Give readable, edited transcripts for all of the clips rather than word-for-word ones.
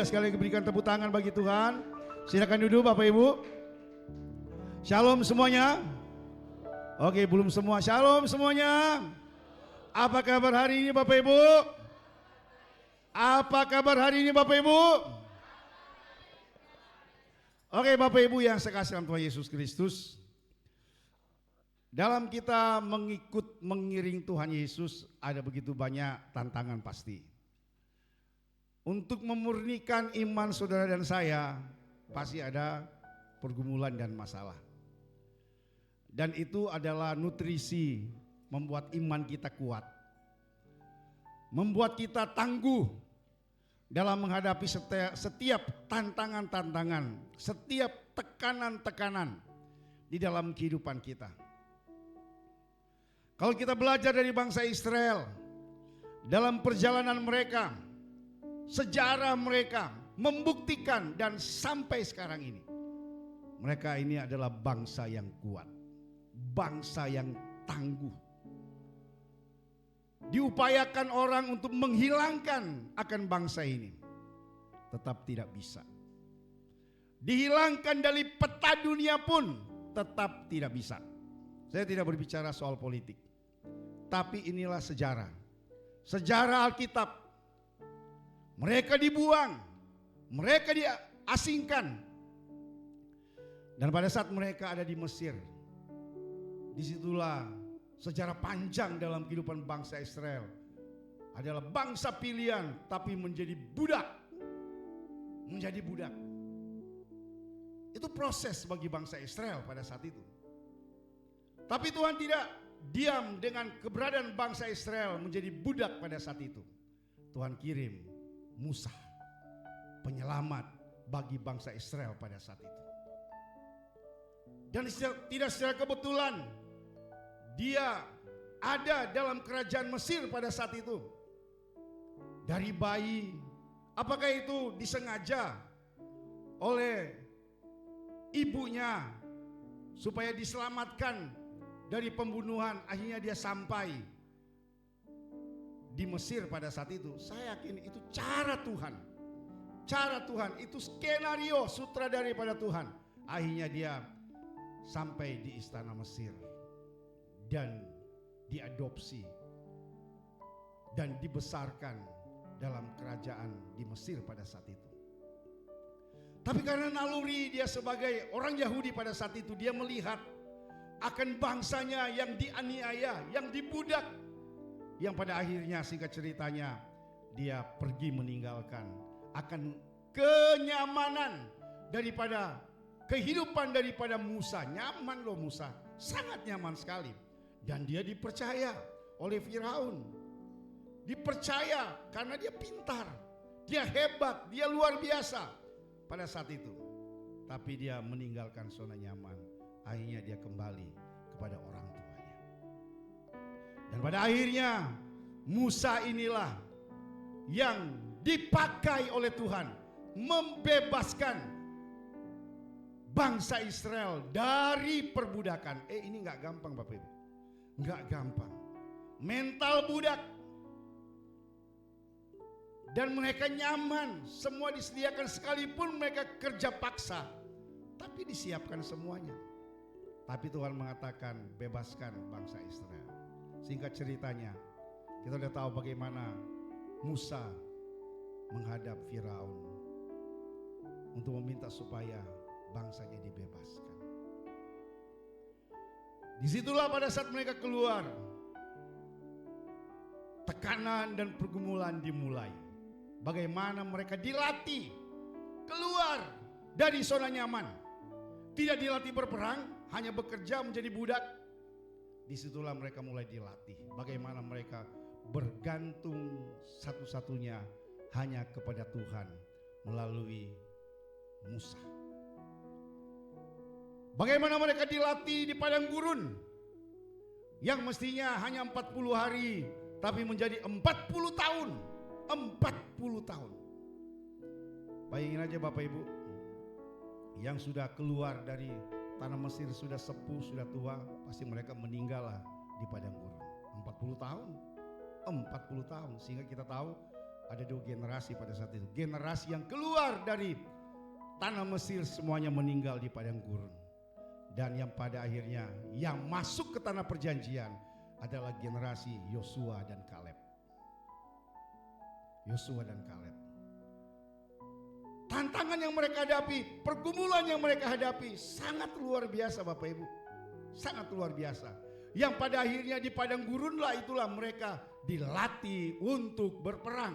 Sekali lagi berikan tepuk tangan bagi Tuhan. Silakan duduk Bapak Ibu. Shalom semuanya. Oke, belum semua. Shalom semuanya. Apa kabar hari ini Bapak Ibu? Apa kabar hari ini Bapak Ibu? Oke Bapak Ibu yang saya kasih dalam Tuhan Yesus Kristus. Dalam kita mengiring Tuhan Yesus ada begitu banyak tantangan pasti. Untuk memurnikan iman saudara dan saya pasti ada pergumulan dan masalah. Dan itu adalah nutrisi membuat iman kita kuat. Membuat kita tangguh dalam menghadapi setiap tantangan-tantangan, setiap tekanan-tekanan di dalam kehidupan kita. Kalau kita belajar dari bangsa Israel dalam perjalanan mereka, sejarah mereka membuktikan dan sampai sekarang ini mereka ini adalah bangsa yang kuat, bangsa yang tangguh. Diupayakan orang untuk menghilangkan akan bangsa ini, tetap tidak bisa. Dihilangkan dari peta dunia pun tetap tidak bisa. Saya tidak berbicara soal politik, tapi inilah sejarah, sejarah Alkitab. Mereka dibuang, mereka diasingkan. Dan pada saat mereka ada di Mesir, disitulah sejarah panjang dalam kehidupan bangsa Israel. Adalah bangsa pilihan tapi menjadi budak. Menjadi budak. Itu proses bagi bangsa Israel pada saat itu. Tapi Tuhan tidak diam dengan keberadaan bangsa Israel menjadi budak pada saat itu. Tuhan kirim Musa, penyelamat bagi bangsa Israel pada saat itu. Dan tidak secara kebetulan dia ada dalam kerajaan Mesir pada saat itu. Dari bayi, apakah itu disengaja oleh ibunya supaya diselamatkan dari pembunuhan, akhirnya dia sampai di Mesir pada saat itu. Saya yakin itu cara Tuhan. Cara Tuhan, itu skenario sutradara daripada Tuhan. Akhirnya dia sampai di istana Mesir dan diadopsi dan dibesarkan dalam kerajaan di Mesir pada saat itu. Tapi karena naluri dia sebagai orang Yahudi pada saat itu, dia melihat akan bangsanya yang dianiaya, yang dibudak, yang pada akhirnya singkat ceritanya dia pergi meninggalkan akan kenyamanan daripada kehidupan daripada Musa. Nyaman loh Musa, sangat nyaman sekali. Dan dia dipercaya oleh Firaun. Dipercaya karena dia pintar, dia hebat, dia luar biasa pada saat itu. Tapi dia meninggalkan zona nyaman. Akhirnya dia kembali kepada orang tuanya. Dan pada akhirnya Musa inilah yang dipakai oleh Tuhan membebaskan bangsa Israel dari perbudakan. Ini gak gampang Bapak Ibu, gak gampang. Mental budak. Dan mereka nyaman, semua disediakan, sekalipun mereka kerja paksa, tapi disiapkan semuanya. Tapi Tuhan mengatakan bebaskan bangsa Israel. Singkat ceritanya, kita sudah tahu bagaimana Musa menghadap Firaun untuk meminta supaya bangsanya dibebaskan. Disitulah pada saat mereka keluar, tekanan dan pergumulan dimulai. Bagaimana mereka dilatih keluar dari zona nyaman. Tidak dilatih berperang, hanya bekerja menjadi budak. Disitulah mereka mulai dilatih. Bagaimana mereka bergantung satu-satunya hanya kepada Tuhan melalui Musa. Bagaimana mereka dilatih di padang gurun yang mestinya hanya 40 hari tapi menjadi 40 tahun. 40 tahun. Bayangin aja Bapak Ibu, yang sudah keluar dari tanah Mesir sudah sepuh, sudah tua, pasti mereka meninggal lah di padang gurun. 40 tahun. 40 tahun. Sehingga kita tahu Ada 2 generasi pada saat itu. Generasi yang keluar dari tanah Mesir semuanya meninggal di padang gurun. Dan yang pada akhirnya yang masuk ke tanah perjanjian adalah generasi Yosua dan Kaleb. Yosua dan Kaleb. Tantangan yang mereka hadapi, pergumulan yang mereka hadapi sangat luar biasa Bapak Ibu. Sangat luar biasa. Yang pada akhirnya di padang gurunlah itulah mereka dilatih untuk berperang.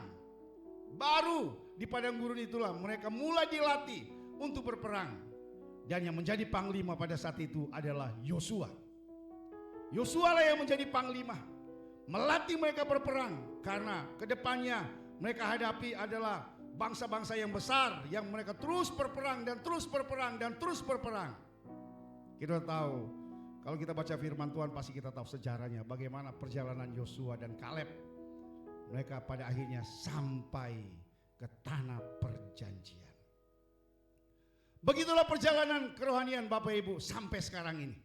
Baru di padang gurun itulah mereka mulai dilatih untuk berperang. Dan yang menjadi panglima pada saat itu adalah Yosua. Yosua lah yang menjadi panglima, melatih mereka berperang. Karena kedepannya mereka hadapi adalah bangsa-bangsa yang besar, yang mereka terus berperang dan terus berperang dan terus berperang. Kita tahu, kalau kita baca firman Tuhan pasti kita tahu sejarahnya, bagaimana perjalanan Yosua dan Kaleb. Mereka pada akhirnya sampai ke tanah perjanjian. Begitulah perjalanan kerohanian Bapak Ibu sampai sekarang ini.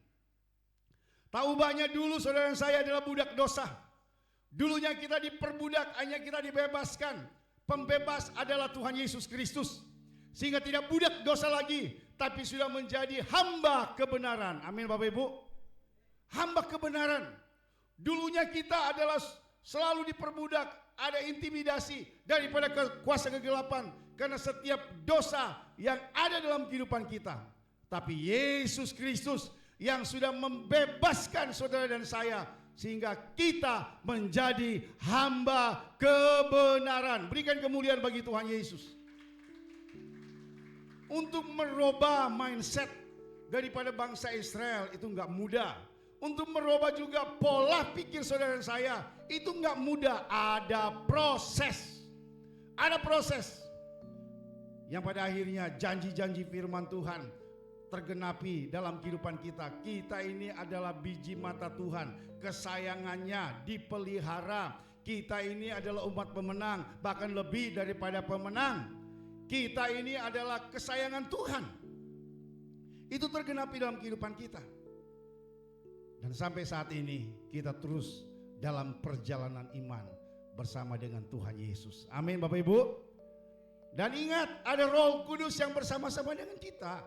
Tak ubahnya dulu saudara dan saya adalah budak dosa. Dulunya kita diperbudak, hanya kita dibebaskan. Pembebas adalah Tuhan Yesus Kristus. Sehingga tidak budak dosa lagi, tapi sudah menjadi hamba kebenaran. Amin Bapak Ibu. Hamba kebenaran. Dulunya kita adalah selalu diperbudak, ada intimidasi daripada kuasa kegelapan. Karena setiap dosa yang ada dalam kehidupan kita. Tapi Yesus Kristus yang sudah membebaskan saudara dan saya. Sehingga kita menjadi hamba kebenaran. Berikan kemuliaan bagi Tuhan Yesus. Untuk merubah mindset daripada bangsa Israel itu enggak mudah. Untuk merubah juga pola pikir saudara dan saya itu enggak mudah. Ada proses. Ada proses. Yang pada akhirnya janji-janji firman Tuhan tergenapi dalam kehidupan kita. Kita ini adalah biji mata Tuhan, kesayangannya dipelihara. Kita ini adalah umat pemenang, bahkan lebih daripada pemenang. Kita ini adalah kesayangan Tuhan. Itu tergenapi dalam kehidupan kita. Dan sampai saat ini kita terus dalam perjalanan iman bersama dengan Tuhan Yesus. Amin Bapak Ibu. Dan ingat, ada Roh Kudus yang bersama-sama dengan kita.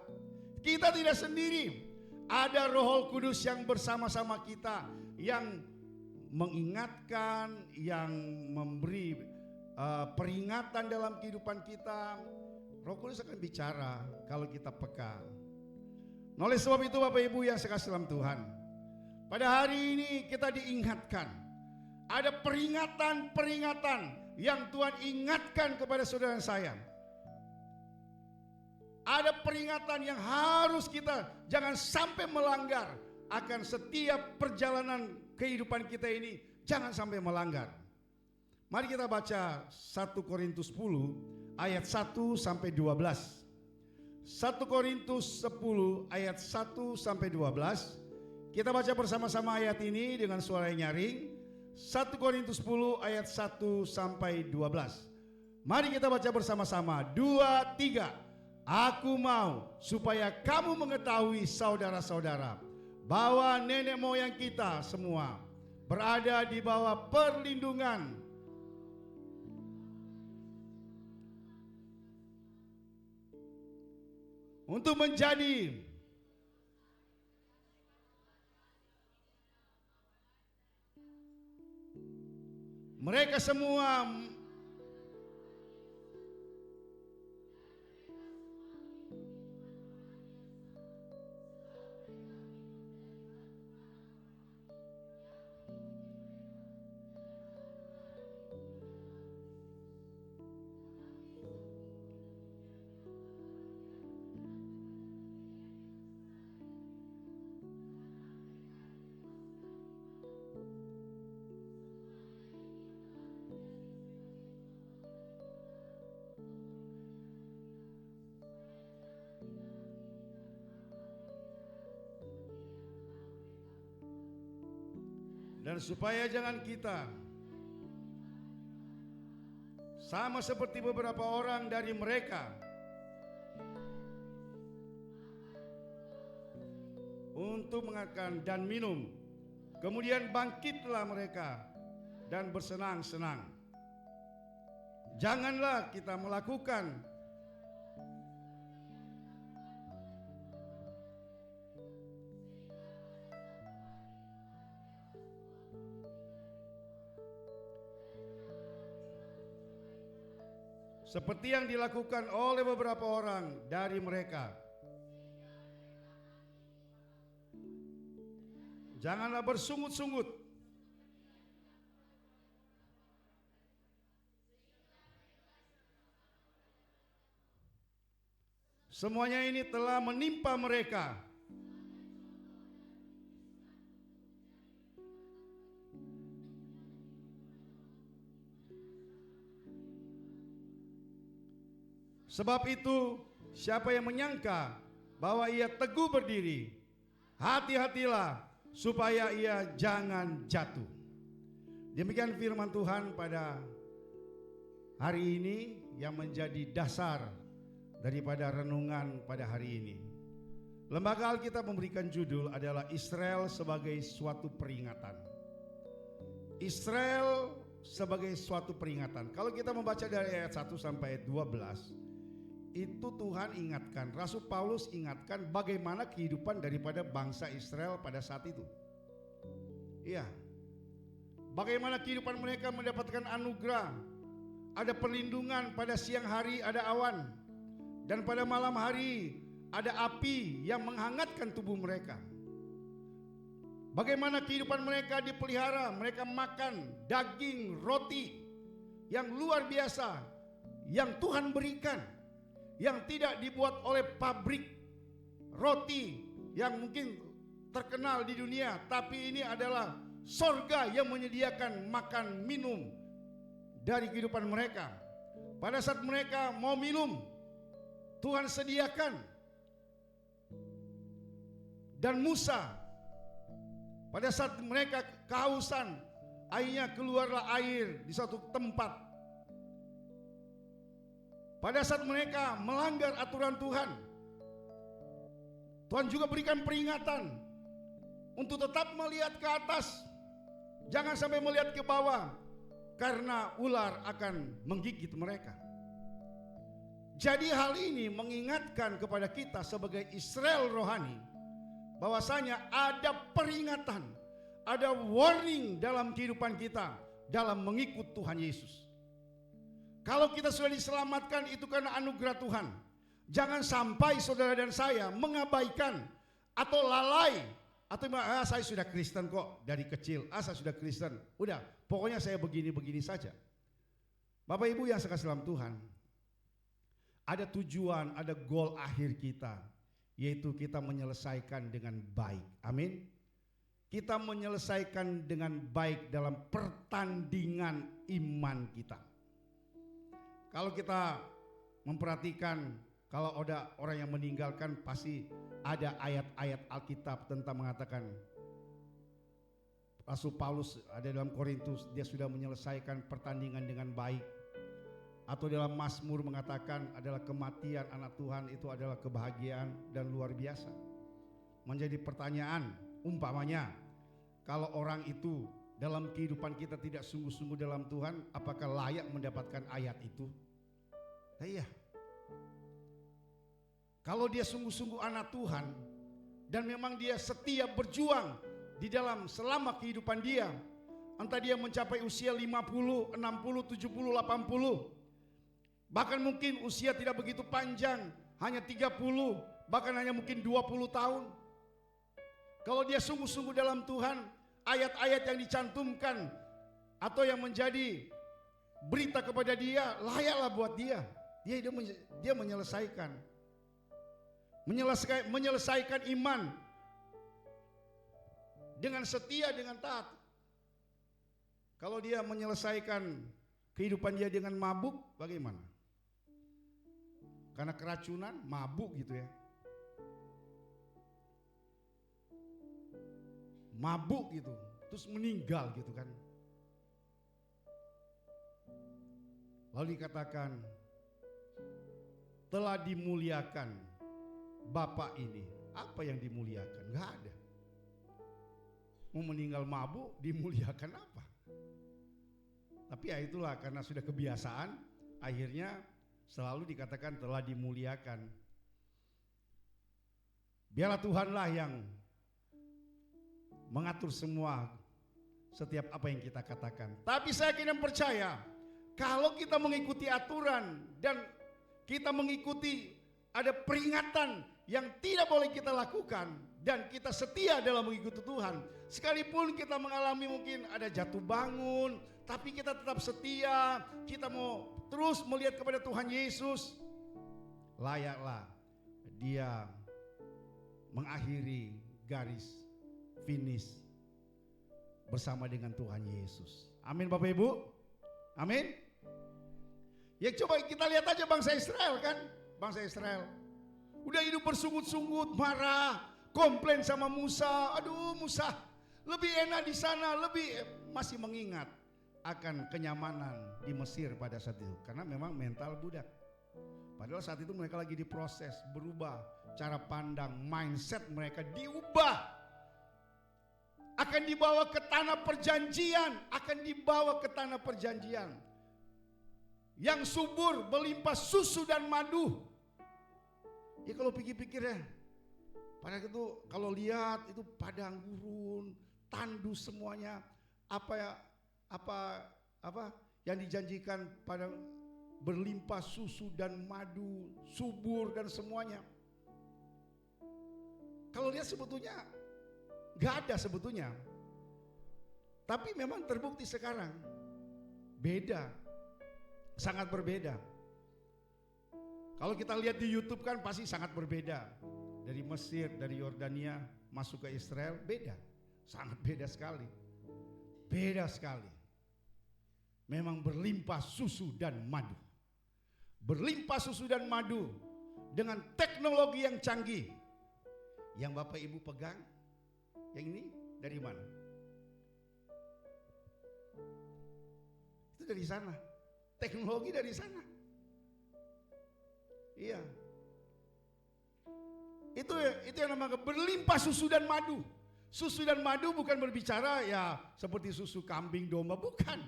Kita tidak sendiri. Ada Roh Kudus yang bersama-sama kita, yang mengingatkan, yang memberi peringatan dalam kehidupan kita. Roh Kudus akan bicara kalau kita peka. Oleh sebab itu Bapak Ibu yang saya kasih dalam Tuhan, pada hari ini kita diingatkan. Ada peringatan-peringatan yang Tuhan ingatkan kepada saudara saya. Ada peringatan yang harus kita jangan sampai melanggar. Akan setiap perjalanan kehidupan kita ini jangan sampai melanggar. Mari kita baca 1 Korintus 10 ayat 1 sampai 12. 1 Korintus 10 ayat 1 sampai 12. Kita baca bersama-sama ayat ini dengan suara yang nyaring. 1 Korintus 10 ayat 1 sampai 12. Mari kita baca bersama-sama. 2, 3. Aku mau supaya kamu mengetahui saudara-saudara, bahwa nenek moyang kita semua berada di bawah perlindungan untuk menjadi mereka semua dan supaya jangan kita sama seperti beberapa orang dari mereka untuk mengakan dan minum, kemudian bangkitlah mereka dan bersenang-senang. Janganlah kita melakukan seperti yang dilakukan oleh beberapa orang dari mereka. Janganlah bersungut-sungut. Semuanya ini telah menimpa mereka. Sebab itu, siapa yang menyangka bahwa ia teguh berdiri, hati-hatilah supaya ia jangan jatuh. Demikian firman Tuhan pada hari ini yang menjadi dasar daripada renungan pada hari ini. Lembaga Alkitab memberikan judul adalah Israel sebagai suatu peringatan. Israel sebagai suatu peringatan. Kalau kita membaca dari ayat 1 sampai 12, itu Tuhan ingatkan, Rasul Paulus ingatkan bagaimana kehidupan daripada bangsa Israel pada saat itu. Iya. Bagaimana kehidupan mereka mendapatkan anugerah. Ada perlindungan, pada siang hari ada awan, dan pada malam hari ada api yang menghangatkan tubuh mereka. Bagaimana kehidupan mereka dipelihara, mereka makan daging roti yang luar biasa yang Tuhan berikan, yang tidak dibuat oleh pabrik roti yang mungkin terkenal di dunia, tapi ini adalah sorga yang menyediakan makan minum dari kehidupan mereka. Pada saat mereka mau minum, Tuhan sediakan. Dan Musa, pada saat mereka kehausan, akhirnya keluarlah air di satu tempat. Pada saat mereka melanggar aturan Tuhan, Tuhan juga berikan peringatan untuk tetap melihat ke atas, jangan sampai melihat ke bawah, karena ular akan menggigit mereka. Jadi hal ini mengingatkan kepada kita sebagai Israel rohani, bahwasanya ada peringatan, ada warning dalam kehidupan kita dalam mengikut Tuhan Yesus. Kalau kita sudah diselamatkan itu karena anugerah Tuhan. Jangan sampai saudara dan saya mengabaikan atau lalai, atau saya sudah Kristen kok dari kecil, saya sudah Kristen, udah pokoknya saya begini-begini saja. Bapak Ibu yang saya kasih dalam Tuhan, ada tujuan, ada goal akhir kita, yaitu kita menyelesaikan dengan baik. Amin. Kita menyelesaikan dengan baik dalam pertandingan iman kita. Kalau kita memperhatikan, kalau ada orang yang meninggalkan, pasti ada ayat-ayat Alkitab tentang mengatakan, Rasul Paulus ada dalam Korintus, dia sudah menyelesaikan pertandingan dengan baik. Atau dalam Mazmur mengatakan adalah kematian anak Tuhan itu adalah kebahagiaan dan luar biasa. Menjadi pertanyaan, umpamanya, kalau orang itu dalam kehidupan kita tidak sungguh-sungguh dalam Tuhan, apakah layak mendapatkan ayat itu? Nah, iya. Kalau dia sungguh-sungguh anak Tuhan dan memang dia setia berjuang di dalam selama kehidupan dia, entah dia mencapai usia 50, 60, 70, 80, bahkan mungkin usia tidak begitu panjang, hanya 30, bahkan hanya mungkin 20 tahun. Kalau dia sungguh-sungguh dalam Tuhan, ayat-ayat yang dicantumkan atau yang menjadi berita kepada dia layaklah buat dia. Dia menyelesaikan iman dengan setia, dengan taat. Kalau dia menyelesaikan kehidupan dia dengan mabuk, bagaimana? Karena keracunan, mabuk gitu ya. Mabuk gitu, terus meninggal gitu kan. Lalu dikatakan, telah dimuliakan Bapak ini. Apa yang dimuliakan? Gak ada. Mau meninggal mabuk, dimuliakan apa? Tapi ya itulah, karena sudah kebiasaan, akhirnya selalu dikatakan telah dimuliakan. Biarlah Tuhanlah yang mengatur semua setiap apa yang kita katakan. Tapi saya kini percaya kalau kita mengikuti aturan dan kita mengikuti ada peringatan yang tidak boleh kita lakukan dan kita setia dalam mengikuti Tuhan, sekalipun kita mengalami mungkin ada jatuh bangun, tapi kita tetap setia, kita mau terus melihat kepada Tuhan Yesus, layaklah Dia mengakhiri garis finish bersama dengan Tuhan Yesus. Amin Bapak Ibu. Amin. Ya coba kita lihat aja bangsa Israel kan. Bangsa Israel udah hidup bersungut-sungut, marah, komplain sama Musa. Aduh Musa, lebih enak di sana, lebih masih mengingat akan kenyamanan di Mesir pada saat itu. Karena memang mental budak. Padahal saat itu mereka lagi diproses, berubah cara pandang, mindset mereka diubah. Akan dibawa ke tanah perjanjian, akan dibawa ke tanah perjanjian yang subur, berlimpah susu dan madu. Ya kalau pikir-pikir ya, pada itu kalau lihat itu padang gurun, tandus semuanya, apa yang dijanjikan pada berlimpah susu dan madu, subur dan semuanya. Kalau lihat sebetulnya gak ada sebetulnya. Tapi memang terbukti sekarang beda, sangat berbeda. Kalau kita lihat di YouTube kan pasti sangat berbeda. Dari Mesir, dari Yordania masuk ke Israel beda, sangat beda sekali. Beda sekali. Memang berlimpah susu dan madu. Berlimpah susu dan madu dengan teknologi yang canggih. Yang Bapak Ibu pegang, yang ini dari mana? Itu dari sana. Teknologi dari sana. Iya. Itu yang namanya berlimpah susu dan madu. Susu dan madu bukan berbicara ya seperti susu kambing domba, bukan.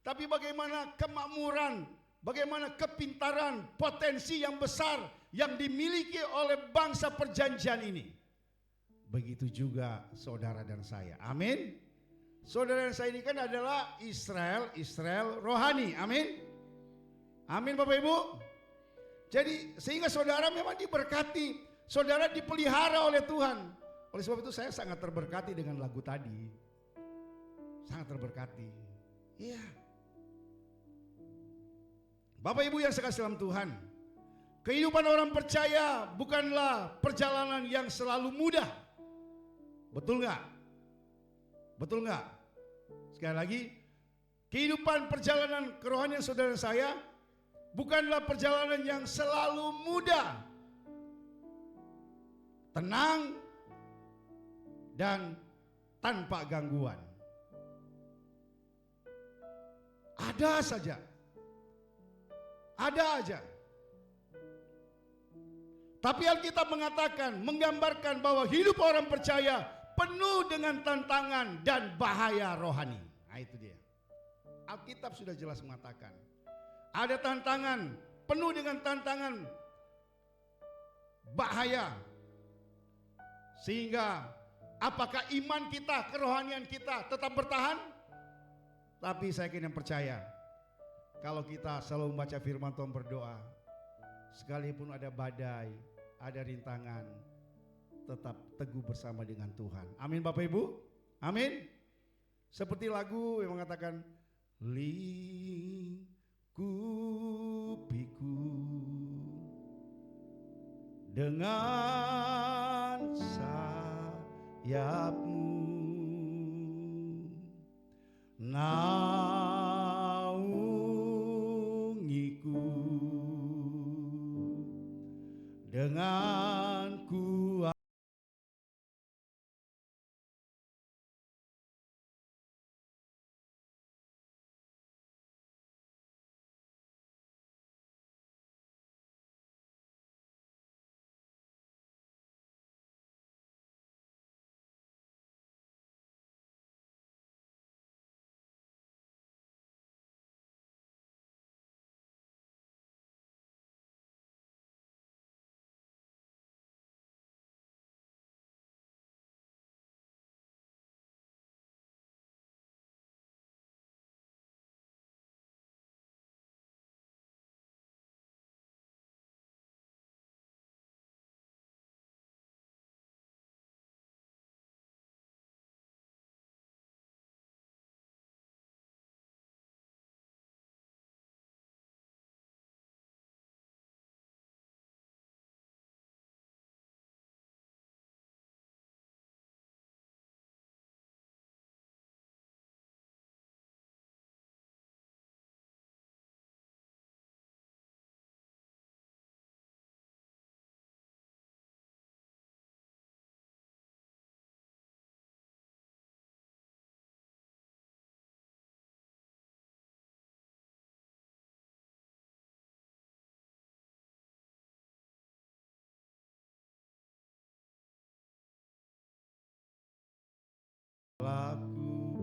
Tapi bagaimana kemakmuran, bagaimana kepintaran, potensi yang besar yang dimiliki oleh bangsa perjanjian ini. Begitu juga saudara dan saya. Amin. Saudara dan saya ini kan adalah Israel rohani. Amin. Amin Bapak Ibu. Jadi sehingga saudara memang diberkati, saudara dipelihara oleh Tuhan. Oleh sebab itu saya sangat terberkati dengan lagu tadi. Sangat terberkati. Iya. Bapak Ibu yang sekasih dalam Tuhan, kehidupan orang percaya bukanlah perjalanan yang selalu mudah. Betul nggak? Betul nggak? Sekali lagi, kehidupan perjalanan kerohanian saudara saya bukanlah perjalanan yang selalu mudah, tenang, dan tanpa gangguan. Ada saja. Ada aja. Tapi Alkitab mengatakan, menggambarkan bahwa hidup orang percaya penuh dengan tantangan dan bahaya rohani. Nah itu dia. Alkitab sudah jelas mengatakan. Ada tantangan, penuh dengan tantangan, bahaya. Sehingga apakah iman kita, kerohanian kita tetap bertahan? Tapi saya kini percaya, kalau kita selalu membaca firman Tuhan, berdoa, sekalipun ada badai, ada rintangan, tetap teguh bersama dengan Tuhan. Amin Bapak Ibu. Amin. Seperti lagu yang mengatakan, lingkupiku dengan sayapmu, naungiku dengan kuat.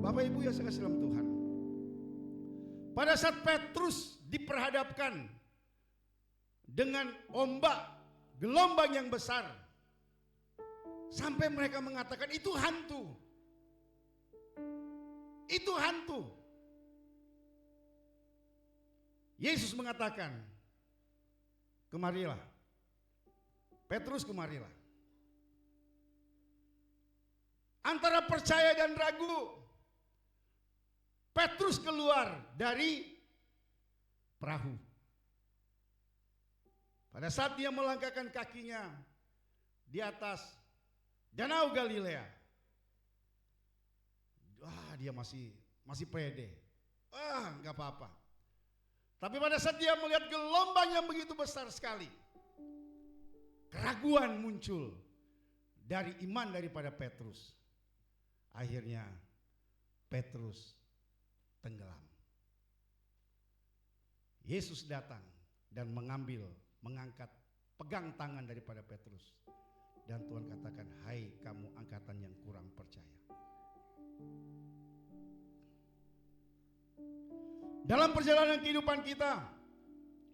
Bapak Ibu yang saya kasih dalam Tuhan, pada saat Petrus diperhadapkan dengan ombak, gelombang yang besar, sampai mereka mengatakan itu hantu. Itu hantu. Yesus mengatakan, kemarilah. Petrus, kemarilah. Antara percaya dan ragu, Petrus keluar dari perahu. Pada saat dia melangkahkan kakinya di atas Danau Galilea, dia masih pede. Enggak apa-apa. Tapi pada saat dia melihat gelombang yang begitu besar sekali, keraguan muncul dari iman daripada Petrus. Akhirnya Petrus tenggelam. Yesus datang dan mengangkat, pegang tangan daripada Petrus. Dan Tuhan katakan, hai kamu angkatan yang kurang percaya. Dalam perjalanan kehidupan kita,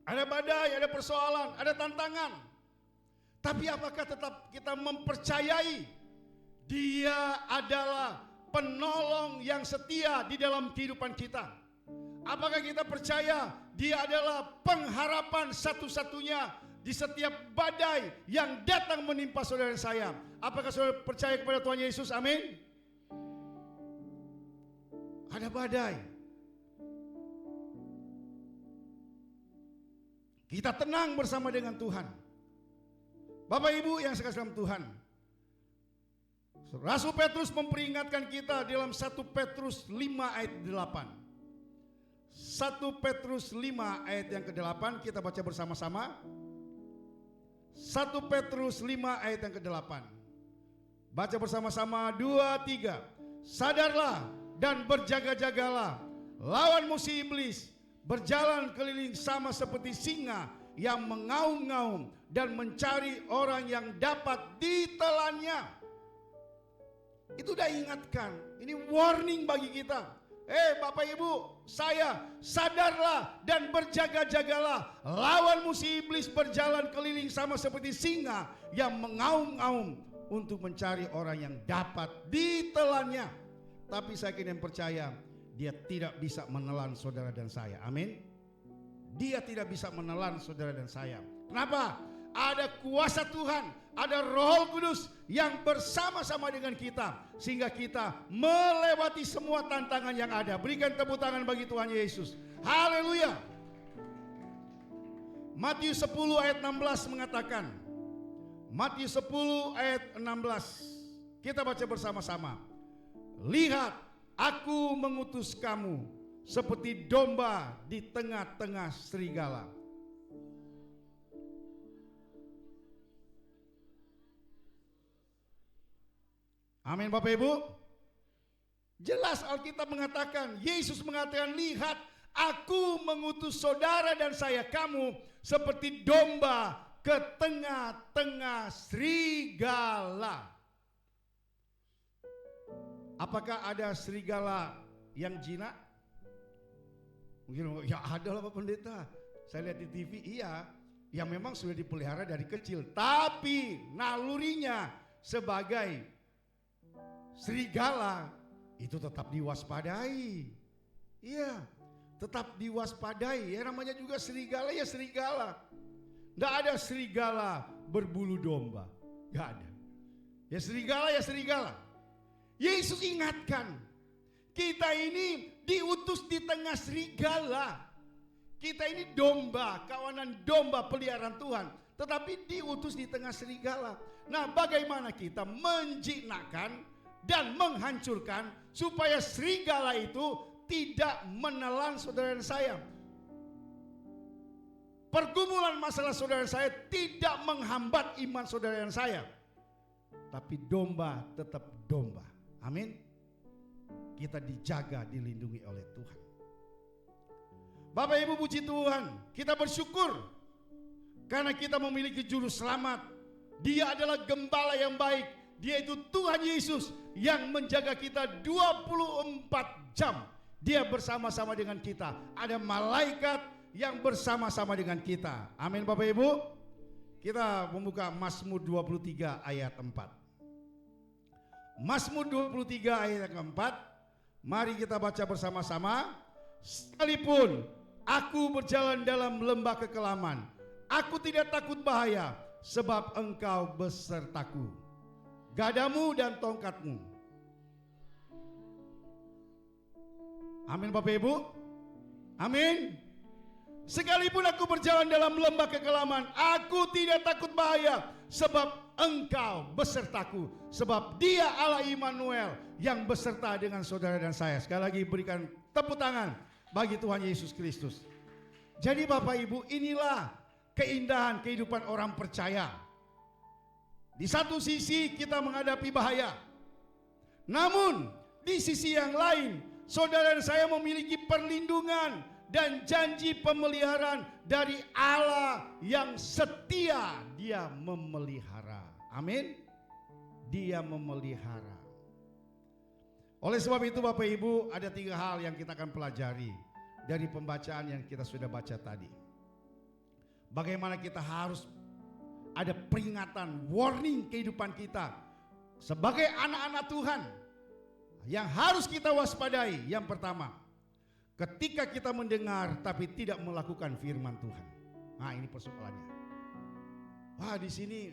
ada badai, ada persoalan, ada tantangan. Tapi apakah tetap kita mempercayai Dia adalah penolong yang setia di dalam kehidupan kita? Apakah kita percaya Dia adalah pengharapan satu-satunya di setiap badai yang datang menimpa saudara saya? Apakah saudara percaya kepada Tuhan Yesus? Amin. Ada badai, kita tenang bersama dengan Tuhan. Bapak Ibu yang saya kasih dalam Tuhan, Rasul Petrus memperingatkan kita dalam 1 Petrus 5 ayat 8. 1 Petrus 5 ayat yang ke-8, kita baca bersama-sama. 1 Petrus 5 ayat yang ke-8. Baca bersama-sama, 2, 3. Sadarlah dan berjaga-jagalah, lawan musuh iblis berjalan keliling sama seperti singa yang mengaum-ngaum dan mencari orang yang dapat ditelannya. Itu udah ingatkan, ini warning bagi kita. Bapak Ibu, saya, sadarlah dan berjaga-jagalah, lawan musuh iblis berjalan keliling sama seperti singa yang mengaum-ngaum untuk mencari orang yang dapat ditelannya. Tapi saya kini percaya dia tidak bisa menelan saudara dan saya. Amin. Dia tidak bisa menelan saudara dan saya. Kenapa? Ada kuasa Tuhan, ada Roh Kudus yang bersama-sama dengan kita, sehingga kita melewati semua tantangan yang ada. Berikan tepuk tangan bagi Tuhan Yesus. Haleluya. Matius 10 ayat 16 mengatakan, Matius 10 ayat 16, kita baca bersama-sama. Lihat, aku mengutus kamu seperti domba di tengah-tengah serigala. Amin Bapak Ibu. Jelas Alkitab mengatakan, Yesus mengatakan, lihat aku mengutus saudara dan saya, kamu seperti domba ke tengah-tengah serigala. Apakah ada serigala yang jinak? Mungkin ya ada lah Pak Pendeta. Saya lihat di TV, iya. Yang memang sudah dipelihara dari kecil. Tapi nalurinya sebagai serigala itu tetap diwaspadai. Iya, tetap diwaspadai. Ya namanya juga serigala, ya serigala. Nggak ada serigala berbulu domba. Nggak ada. Ya serigala, ya serigala. Yesus ingatkan, kita ini diutus di tengah serigala. Kita ini domba, kawanan domba peliharaan Tuhan, tetapi diutus di tengah serigala. Nah, bagaimana kita menjinakkan dan menghancurkan supaya serigala itu tidak menelan saudara saya? Pergumulan masalah saudara saya tidak menghambat iman saudara saya, tapi domba tetap domba. Amin. Kita dijaga, dilindungi oleh Tuhan. Bapak Ibu puji Tuhan, kita bersyukur karena kita memiliki juru selamat. Dia adalah gembala yang baik. Dia itu Tuhan Yesus yang menjaga kita 24 jam. Dia bersama-sama dengan kita. Ada malaikat yang bersama-sama dengan kita. Amin Bapak Ibu. Kita membuka Mazmur 23 ayat 4. Mazmur 23 ayat 4. Mari kita baca bersama-sama. Sekalipun aku berjalan dalam lembah kekelaman, aku tidak takut bahaya, sebab Engkau besertaku. Gadamu dan tongkatmu. Amin Bapak Ibu. Amin. Sekalipun aku berjalan dalam lembah kekelaman, aku tidak takut bahaya, sebab Engkau besertaku. Sebab Dia Allah Immanuel yang beserta dengan saudara dan saya. Sekali lagi berikan tepuk tangan bagi Tuhan Yesus Kristus. Jadi Bapak Ibu, inilah keindahan kehidupan orang percaya. Di satu sisi kita menghadapi bahaya, namun di sisi yang lain saudara dan saya memiliki perlindungan dan janji pemeliharaan dari Allah yang setia. Dia memelihara. Amin. Dia memelihara. Oleh sebab itu Bapak Ibu, ada 3 hal yang kita akan pelajari dari pembacaan yang kita sudah baca tadi. Bagaimana kita harus ada peringatan, warning kehidupan kita sebagai anak-anak Tuhan yang harus kita waspadai. Yang pertama, ketika kita mendengar tapi tidak melakukan firman Tuhan. Nah, ini persoalannya. Wah, di sini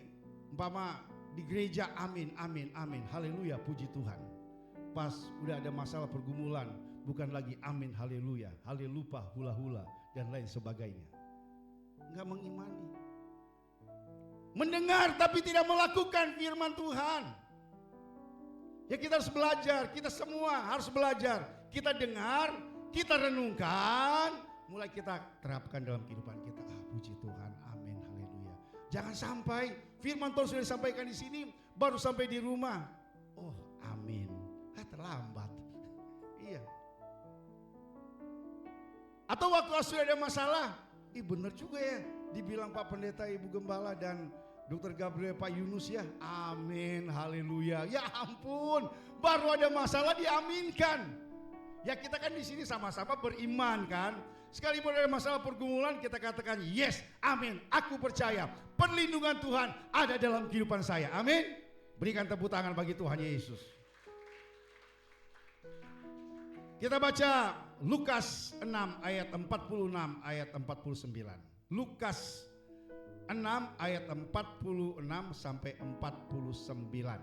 umpama di gereja amin, amin, amin, haleluya, puji Tuhan. Pas udah ada masalah pergumulan, bukan lagi amin, haleluya, halelupa, hula-hula dan lain sebagainya. Enggak mengimani. Mendengar tapi tidak melakukan firman Tuhan. Ya kita harus belajar, kita semua harus belajar. Kita dengar, kita renungkan, mulai kita terapkan dalam kehidupan kita. Puji Tuhan, amin, haleluya. Jangan sampai firman Tuhan sudah disampaikan di sini, baru sampai di rumah. Oh, amin. Terlambat. Iya. Atau waktu sudah ada masalah, benar juga ya, dibilang Pak Pendeta, Ibu Gembala dan Dr. Gabriel, Pak Yunus ya. Amin, haleluya. Ya ampun, baru ada masalah diaminkan. Ya kita kan di sini sama-sama beriman kan. Sekalipun ada masalah pergumulan, kita katakan yes, amin, aku percaya perlindungan Tuhan ada dalam kehidupan saya. Amin. Berikan tepuk tangan bagi Tuhan Yesus. Kita baca Lukas 6 ayat 46 ayat 49. Lukas 6 ayat 46 sampai 49.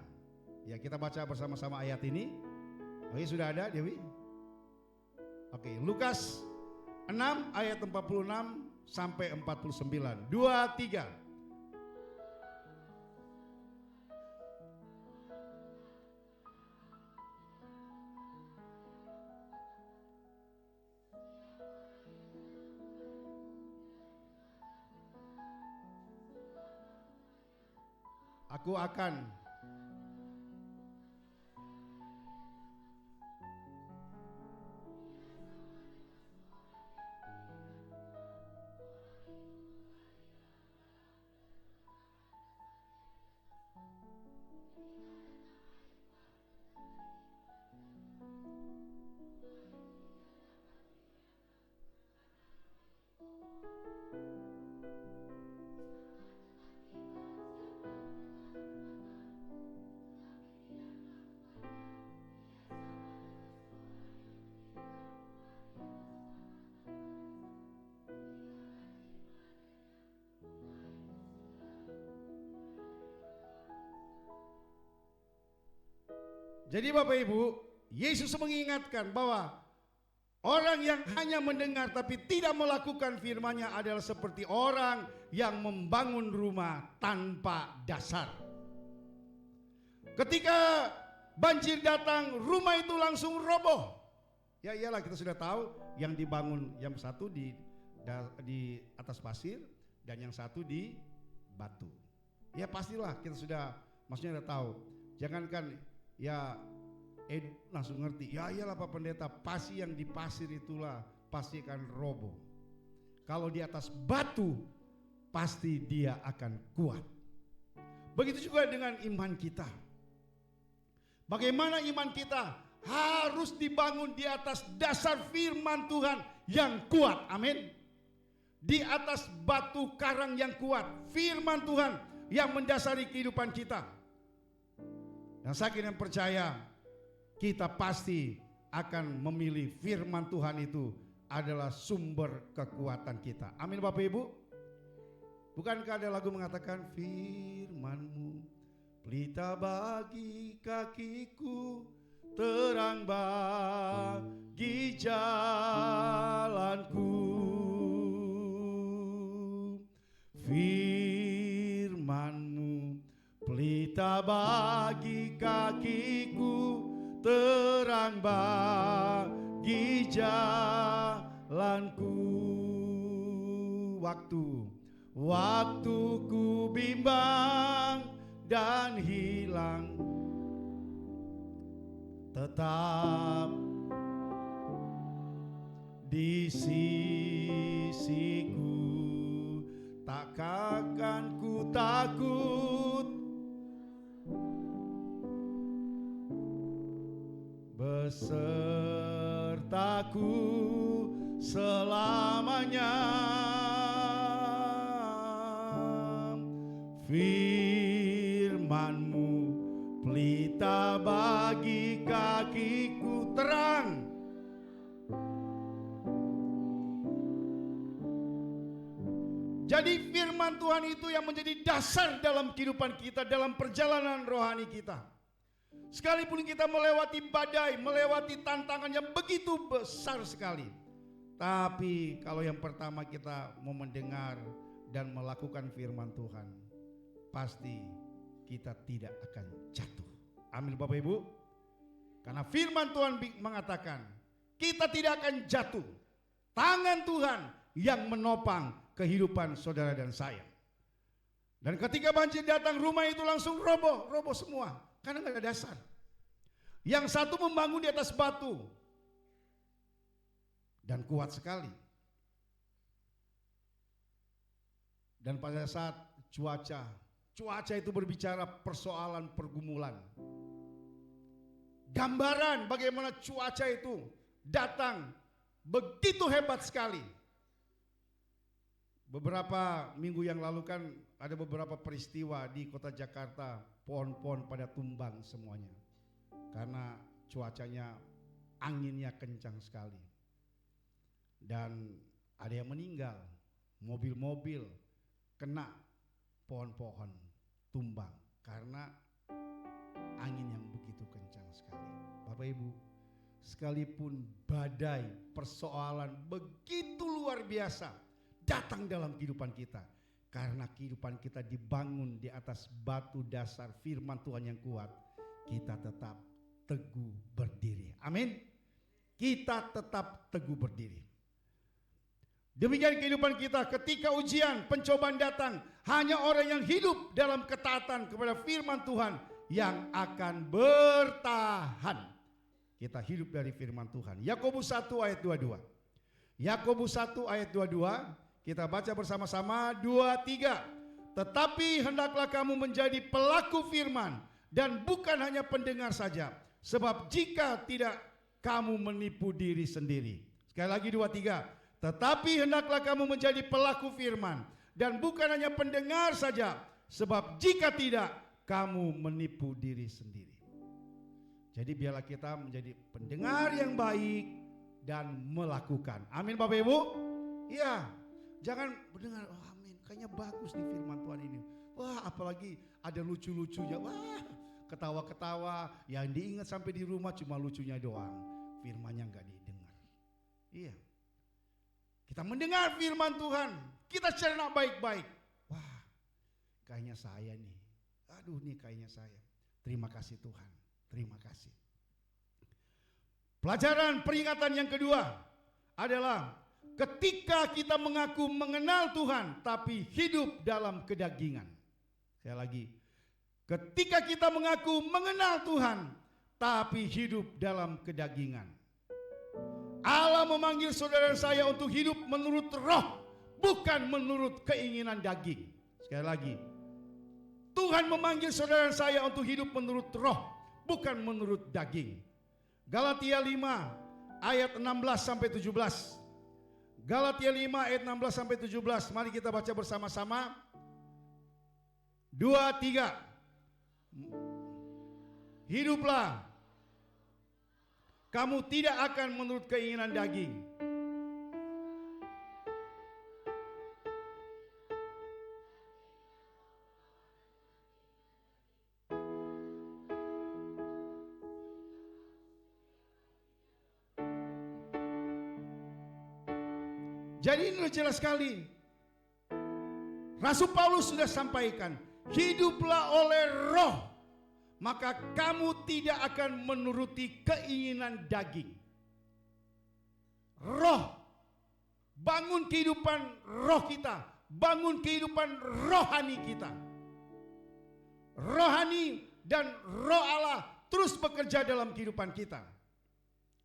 Ya, kita baca bersama-sama ayat ini. Oke, sudah ada Dewi? Oke, Lukas 6 ayat 46 sampai 49. 2, 3. Aku akan Jadi Bapak Ibu, Yesus mengingatkan bahwa orang yang hanya mendengar tapi tidak melakukan firman-Nya adalah seperti orang yang membangun rumah tanpa dasar. Ketika banjir datang, rumah itu langsung roboh. Ya iyalah, kita sudah tahu yang dibangun yang satu di atas pasir dan yang satu di batu. Ya pastilah kita sudah maksudnya udah tahu. Jangankan ya langsung ngerti, ya iyalah Pak Pendeta, pasti yang di pasir itulah pasti akan roboh. Kalau di atas batu pasti dia akan kuat. Begitu juga dengan iman kita. Bagaimana iman kita? Harus dibangun di atas dasar firman Tuhan yang kuat. Amin. Di atas batu karang yang kuat, firman Tuhan yang mendasari kehidupan kita. Dan saya kira percaya kita pasti akan memilih firman Tuhan itu adalah sumber kekuatan kita. Amin Bapak Ibu. Bukankah ada lagu mengatakan firman-Mu pelita bagi kakiku, terang bagi jalanku. Firman-Mu pelita bagi kakiku, terang bagi jalanku. Waktu ku bimbang dan hilang, tetap di sisiku. Tak akan ku takut, besertaku selamanya. Firman-Mu pelita bagi kakiku, terang. Jadi firman Tuhan itu yang menjadi dasar dalam kehidupan kita, dalam perjalanan rohani kita. Sekalipun kita melewati badai, melewati tantangan yang begitu besar sekali, tapi kalau yang pertama kita mau mendengar dan melakukan firman Tuhan, pasti kita tidak akan jatuh. Amin Bapak Ibu. Karena firman Tuhan mengatakan kita tidak akan jatuh. Tangan Tuhan yang menopang kehidupan saudara dan saya. Dan ketika banjir datang, rumah itu langsung roboh semua karena nggak ada dasar. Yang satu membangun di atas batu dan kuat sekali. Dan pada saat cuaca itu berbicara persoalan pergumulan. Gambaran bagaimana cuaca itu datang begitu hebat sekali. Beberapa minggu yang lalu kan ada beberapa peristiwa di kota Jakarta, pohon-pohon pada tumbang semuanya. Karena cuacanya, anginnya kencang sekali. Dan ada yang meninggal, mobil-mobil kena pohon-pohon tumbang karena angin yang begitu kencang sekali. Bapak Ibu, sekalipun badai, persoalan begitu luar biasa datang dalam kehidupan kita, karena kehidupan kita dibangun di atas batu dasar firman Tuhan yang kuat, kita tetap teguh berdiri. Amin. Kita tetap teguh berdiri. Demikian kehidupan kita ketika ujian, pencobaan datang, hanya orang yang hidup dalam ketaatan kepada firman Tuhan yang akan bertahan. Kita hidup dari firman Tuhan. Yakobus 1 ayat 22. Yakobus 1 ayat 22. Kita baca bersama-sama 2, 3. Tetapi hendaklah kamu menjadi pelaku firman dan bukan hanya pendengar saja. Sebab jika tidak, kamu menipu diri sendiri. Sekali lagi 2, 3. Tetapi hendaklah kamu menjadi pelaku firman dan bukan hanya pendengar saja. Sebab jika tidak, kamu menipu diri sendiri. Jadi biarlah kita menjadi pendengar yang baik dan melakukan. Amin Bapak Ibu. Iya. Jangan mendengar, oh amin, kayaknya bagus nih firman Tuhan ini. Wah, apalagi ada lucu-lucunya. Wah, ketawa-ketawa. Yang diingat sampai di rumah cuma lucunya doang. Firmannya enggak didengar. Iya. Kita mendengar firman Tuhan, kita cerna baik-baik. Wah, kayaknya saya nih. Aduh nih kayaknya saya. Terima kasih Tuhan. Terima kasih. Pelajaran peringatan yang kedua adalah ketika kita mengaku mengenal Tuhan tapi hidup dalam kedagingan. Sekali lagi, ketika kita mengaku mengenal Tuhan tapi hidup dalam kedagingan. Allah memanggil saudara saya untuk hidup menurut roh, bukan menurut keinginan daging. Sekali lagi, Tuhan memanggil saudara saya untuk hidup menurut roh, bukan menurut daging. Galatia 5 ayat 16 sampai 17. Galatia 5 ayat 16 sampai 17. Mari kita baca bersama-sama. 2, 3. Hiduplah, kamu tidak akan menurut keinginan daging. Jadi ini jelas sekali. Rasul Paulus sudah sampaikan, hiduplah oleh roh, maka kamu tidak akan menuruti keinginan daging. Roh, bangun kehidupan roh kita, bangun kehidupan rohani kita. Rohani dan roh Allah terus bekerja dalam kehidupan kita.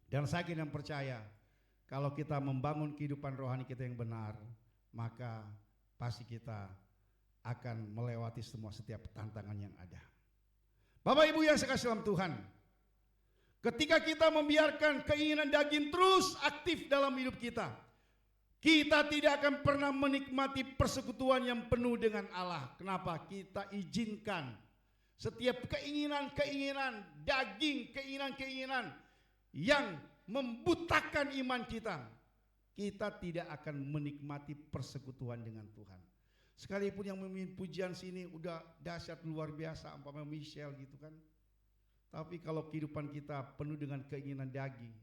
Dan saya kira percaya, kalau kita membangun kehidupan rohani kita yang benar, maka pasti kita akan melewati setiap tantangan yang ada. Bapak Ibu yang saya kasih dalam Tuhan, ketika kita membiarkan keinginan daging terus aktif dalam hidup kita, kita tidak akan pernah menikmati persekutuan yang penuh dengan Allah. Kenapa? Kita izinkan setiap keinginan-keinginan daging, keinginan-keinginan yang membutakan iman kita, kita tidak akan menikmati persekutuan dengan Tuhan. Sekalipun yang memimpin pujian sini udah dahsyat luar biasa, umpamanya Michelle gitu kan. Tapi kalau kehidupan kita penuh dengan keinginan daging,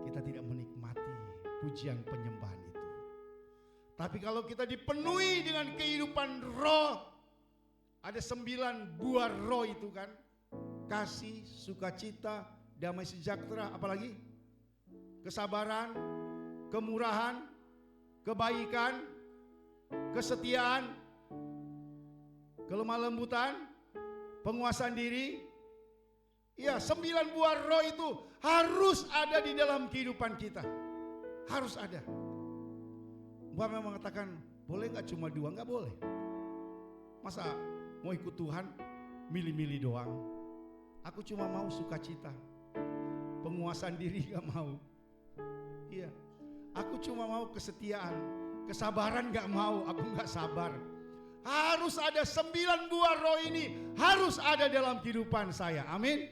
kita tidak menikmati pujian penyembahan itu. Tapi kalau kita dipenuhi dengan kehidupan roh, ada 9 buah roh itu kan. Kasih, sukacita, damai sejahtera, apalagi kesabaran, kemurahan, kebaikan, kesetiaan, kelemah lembutan, penguasaan diri. Ya, 9 buah roh itu harus ada di dalam kehidupan kita. Harus ada. Bapak mengatakan, boleh gak cuma 2? Gak boleh. Masa mau ikut Tuhan milih-milih doang? Aku cuma mau sukacita, penguasaan diri gak mau. Iya, aku cuma mau kesetiaan, kesabaran gak mau, aku gak sabar. Harus ada 9 buah roh ini, harus ada dalam kehidupan saya. Amin.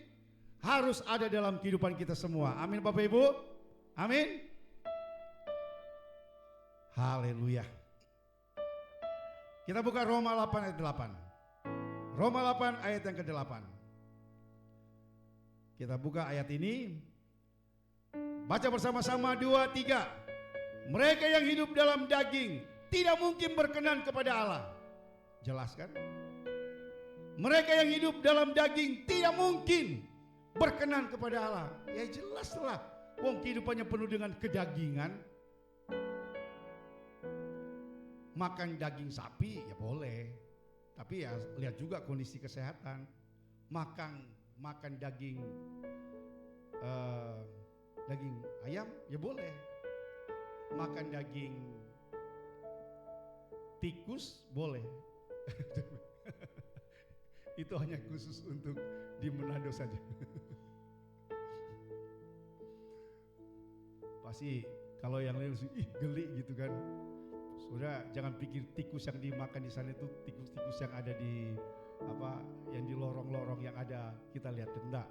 Harus ada dalam kehidupan kita semua. Amin Bapak Ibu. Amin. Haleluya. Kita buka Roma 8 ayat 8. Roma 8 ayat yang ke-8. Kita buka ayat ini. Baca bersama-sama 2, 3. Mereka yang hidup dalam daging tidak mungkin berkenan kepada Allah. Jelas kan? Mereka yang hidup dalam daging tidak mungkin berkenan kepada Allah. Ya jelas lah. Wong kehidupannya penuh dengan kedagingan. Makan daging sapi ya boleh. Tapi ya lihat juga kondisi kesehatan. Makan daging daging ayam ya boleh. Makan daging tikus boleh. Itu hanya khusus untuk di Manado saja. Pasti kalau yang lain geli gitu kan. Sudah jangan pikir tikus yang dimakan di sana itu tikus-tikus yang ada di yang di lorong-lorong yang ada kita lihat, enggak.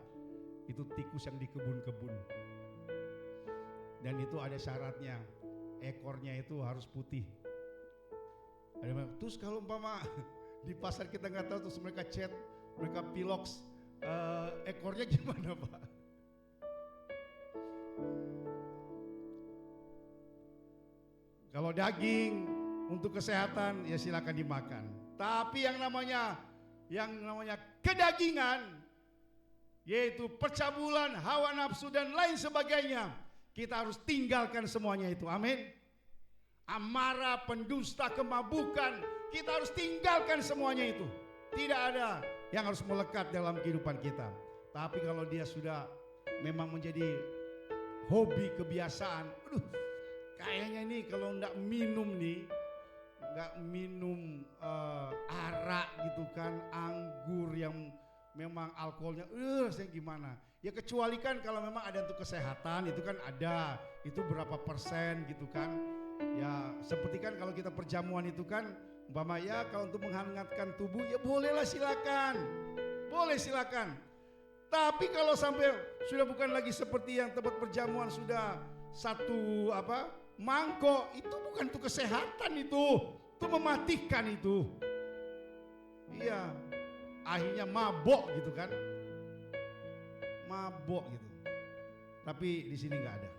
Itu tikus yang di kebun-kebun. Dan itu ada syaratnya. Ekornya itu harus putih. Terus kalau umpama di pasar kita nggak tahu, terus mereka chat, mereka piloks, ekornya gimana Pak? Kalau daging untuk kesehatan ya silakan dimakan. Tapi yang namanya kedagingan, yaitu percabulan, hawa nafsu dan lain sebagainya, kita harus tinggalkan semuanya itu. Amin. Amarah, pendusta, kemabukan, kita harus tinggalkan semuanya itu. Tidak ada yang harus melekat dalam kehidupan kita. Tapi kalau dia sudah memang menjadi hobi, kebiasaan, kayaknya nih kalau enggak minum arak gitu kan, anggur yang memang alkoholnya rasanya gimana. Ya kecuali kan kalau memang ada untuk kesehatan itu kan ada, itu berapa persen gitu kan. Ya seperti kan kalau kita perjamuan itu kan umpama ya kalau untuk menghangatkan tubuh ya bolehlah silakan. Boleh silakan. Tapi kalau sampai sudah bukan lagi seperti yang tempat perjamuan sudah satu mangkok, itu bukan untuk kesehatan itu mematikan itu. Iya, akhirnya mabok gitu kan, mabok gitu. Tapi di sini nggak ada.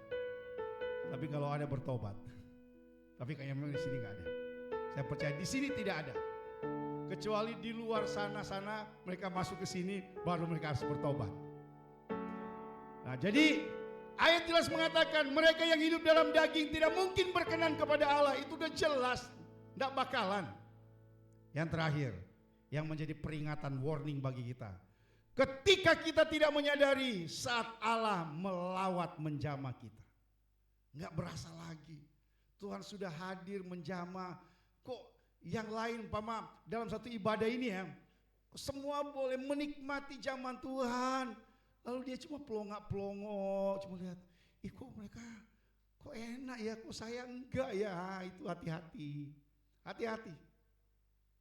Tapi kalau ada bertobat. Tapi kayaknya memang di sini nggak ada. Saya percaya di sini tidak ada. Kecuali di luar sana mereka masuk ke sini baru mereka harus bertobat. Nah, jadi ayat jelas mengatakan mereka yang hidup dalam daging tidak mungkin berkenan kepada Allah. Itu udah jelas, tidak bakalan. Yang terakhir, yang menjadi peringatan warning bagi kita. Ketika kita tidak menyadari saat Allah melawat menjamah kita. Nggak berasa lagi. Tuhan sudah hadir menjamah. Kok yang lain umpama dalam satu ibadah ini ya, semua boleh menikmati jaman Tuhan. Lalu dia cuma pelongak-pelongo, cuma lihat, kok mereka kok enak ya, kok saya enggak ya. Itu hati-hati. Hati-hati.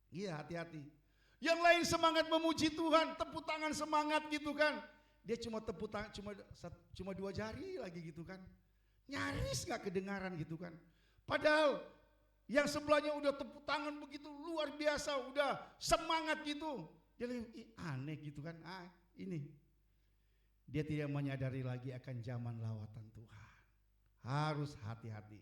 Iya, hati-hati. Yang lain semangat memuji Tuhan, tepuk tangan semangat gitu kan. Dia cuma tepuk tangan cuma 2 jari lagi gitu kan. Nyaris gak kedengaran gitu kan. Padahal yang sebelahnya udah tepuk tangan begitu luar biasa, udah semangat gitu. Dia lihat, aneh gitu kan. Ini. Dia tidak menyadari lagi akan zaman lawatan Tuhan. Harus hati-hati.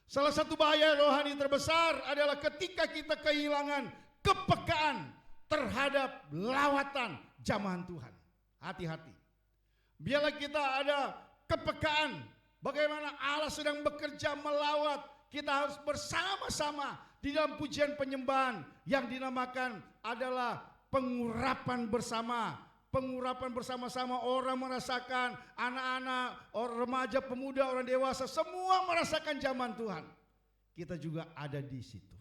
Salah satu bahaya rohani terbesar adalah ketika kita kehilangan kepekaan terhadap lawatan jamahan Tuhan. Hati-hati. Biarlah kita ada kepekaan bagaimana Allah sedang bekerja melawat. Kita harus bersama-sama di dalam pujian penyembahan yang dinamakan adalah pengurapan bersama. Pengurapan bersama-sama, orang merasakan, anak-anak, orang remaja, pemuda, orang dewasa, semua merasakan zaman Tuhan. Kita juga ada di situ.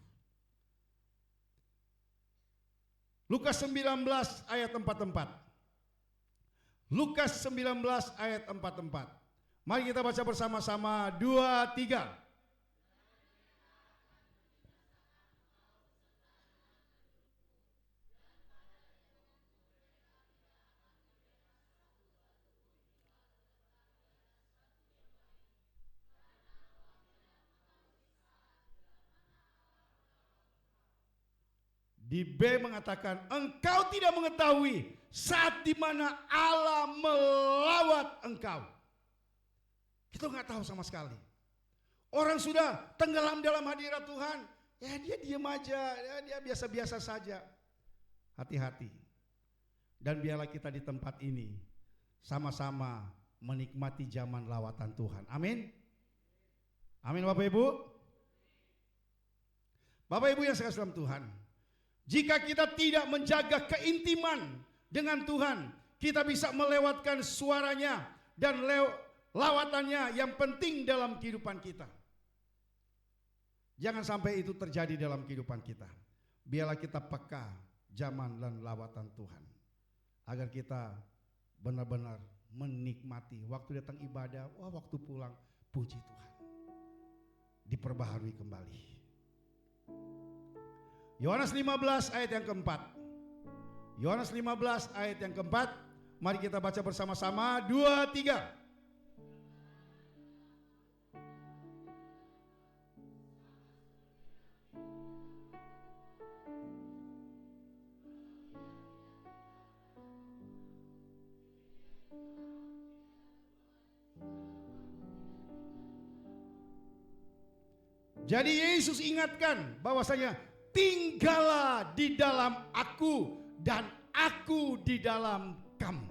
Lukas 19 ayat 44. Lukas 19 ayat 44. Mari kita baca bersama-sama, 2, 3. Di B mengatakan, engkau tidak mengetahui saat di mana Allah melawat engkau. Kita nggak tahu sama sekali. Orang sudah tenggelam dalam hadirat Tuhan, ya dia diam aja, ya dia biasa-biasa saja. Hati-hati. Dan biarlah kita di tempat ini sama-sama menikmati zaman lawatan Tuhan. Amin. Amin Bapak Ibu. Bapak Ibu yang sekalian dalam Tuhan. Jika kita tidak menjaga keintiman dengan Tuhan, kita bisa melewatkan suaranya dan lawatannya yang penting dalam kehidupan kita. Jangan sampai itu terjadi dalam kehidupan kita. Biarlah kita peka zaman dan lawatan Tuhan. Agar kita benar-benar menikmati waktu datang ibadah, waktu pulang, puji Tuhan. Diperbaharui kembali. Yohanes 15 ayat yang keempat. Yohanes 15 ayat yang keempat. Mari kita baca bersama-sama. 2, 3. Jadi Yesus ingatkan bahwasanya tinggallah di dalam aku dan aku di dalam kamu.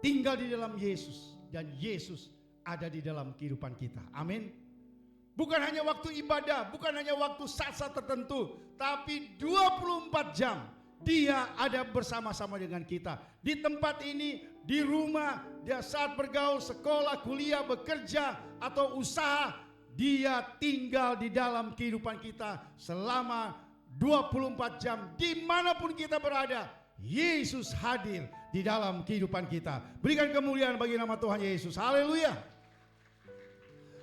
Tinggal di dalam Yesus dan Yesus ada di dalam kehidupan kita. Amin. Bukan hanya waktu ibadah, bukan hanya waktu saat-saat tertentu, tapi 24 jam Dia ada bersama-sama dengan kita. Di tempat ini, di rumah, dia saat bergaul, sekolah, kuliah, bekerja, atau usaha, Dia tinggal di dalam kehidupan kita selama 24 jam dimanapun kita berada. Yesus hadir di dalam kehidupan kita. Berikan kemuliaan bagi nama Tuhan Yesus. Haleluya.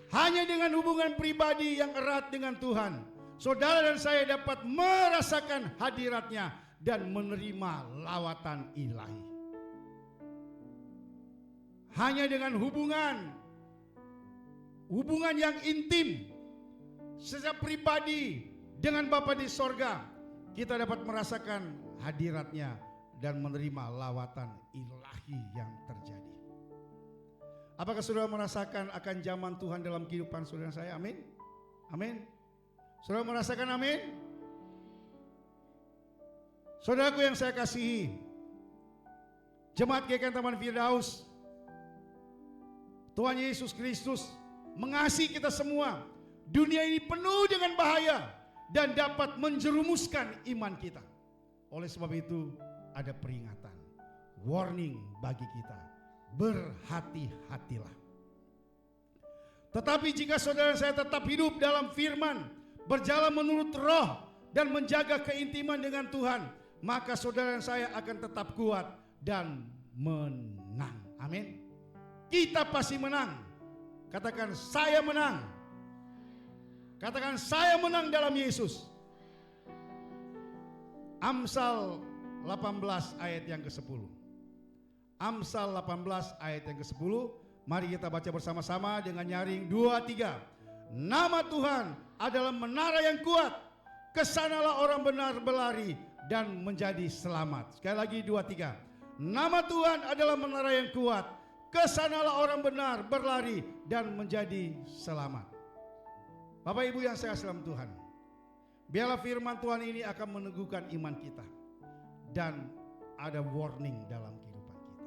Hanya dengan hubungan pribadi yang erat dengan Tuhan, saudara dan saya dapat merasakan hadiratnya dan menerima lawatan ilahi. Hanya dengan hubungan yang intim secara pribadi dengan Bapa di sorga, kita dapat merasakan hadiratnya dan menerima lawatan ilahi yang terjadi. Apakah saudara merasakan akan zaman Tuhan dalam kehidupan saudara saya? Amin. Amin. Saudara merasakan amin? Saudaraku yang saya kasihi, Jemaat GKN Taman Firdaus, Tuhan Yesus Kristus mengasihi kita semua. Dunia ini penuh dengan bahaya dan dapat menjerumuskan iman kita. Oleh sebab itu ada peringatan, warning bagi kita. Berhati-hatilah. Tetapi jika saudara saya tetap hidup dalam firman, berjalan menurut roh dan menjaga keintiman dengan Tuhan, maka saudara saya akan tetap kuat dan menang. Amin. Kita pasti menang. Katakan saya menang. Katakan saya menang dalam Yesus. Amsal 18 ayat yang ke-10. Amsal 18 ayat yang ke-10. Mari kita baca bersama-sama dengan nyaring 2, 3. Nama Tuhan adalah menara yang kuat, kesanalah orang benar berlari dan menjadi selamat. Sekali lagi 2, 3. Nama Tuhan adalah menara yang kuat, kesanalah orang benar berlari dan menjadi selamat. Bapak Ibu yang saya salam Tuhan, biarlah firman Tuhan ini akan meneguhkan iman kita dan ada warning dalam kehidupan kita.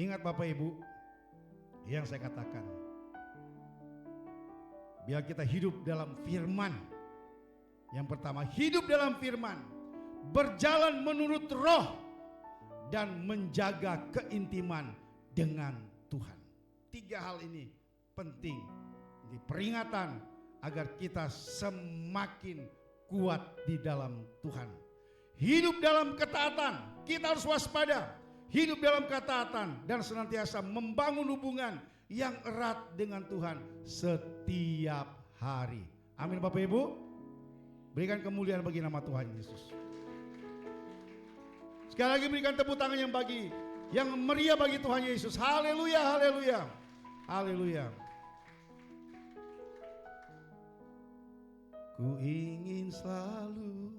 Ingat Bapak Ibu yang saya katakan, biar kita hidup dalam firman. Yang pertama, hidup dalam firman, berjalan menurut roh dan menjaga keintiman dengan Tuhan. 3 hal ini penting, di peringatan agar kita semakin kuat di dalam Tuhan. Hidup dalam ketaatan, kita harus waspada. Hidup dalam ketaatan dan senantiasa membangun hubungan yang erat dengan Tuhan setiap hari. Amin Bapak Ibu. Berikan kemuliaan bagi nama Tuhan Yesus. Sekali lagi berikan tepuk tangan yang meriah bagi Tuhan Yesus. Haleluya, haleluya, haleluya. Ku ingin selalu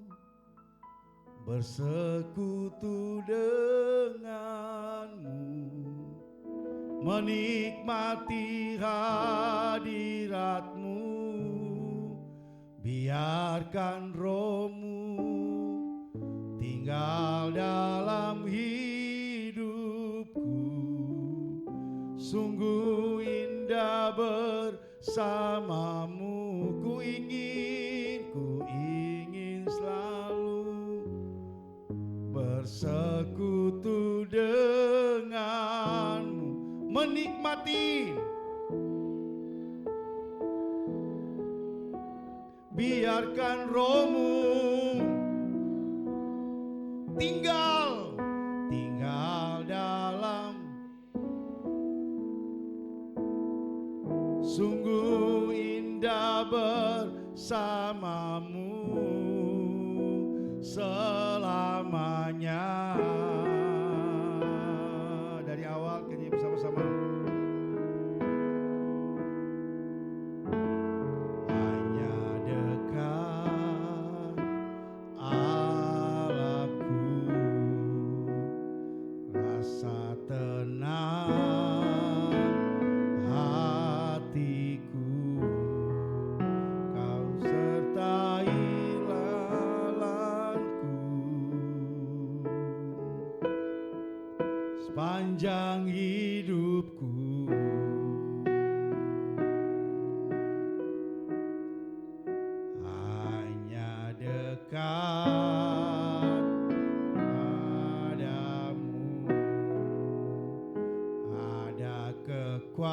bersekutu denganmu, menikmati hadiratmu, biarkan rohmu tinggal dalam hidupku. Sungguh indah bersamamu, ku ingin selalu bersekutu denganmu, menikmati, biarkan rohmu tinggal dalam, sungguh indah bersamamu selamanya. Dari awal nyanyi bersama-sama. Hanya dekat Allahku, rasa tenang hatiku, kau sertai sepanjang hidupku. Hanya dekat padamu ada kekuatan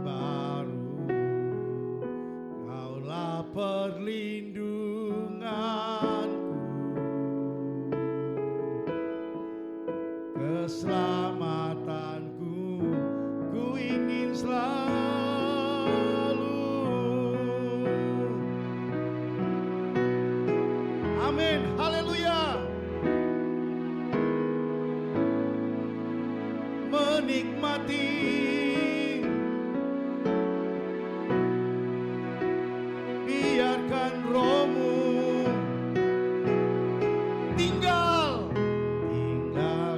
baru, kaulah perlindunganku, keselamatanku, ku ingin selalu. Amin, haleluya. Menikmati biarkan rohmu tinggal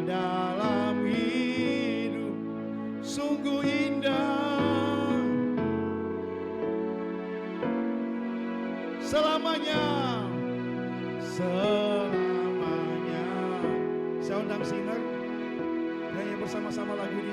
dalam hidup, sungguh indah selamanya. Saya undang singer nyanyi bersama-sama lagu ini.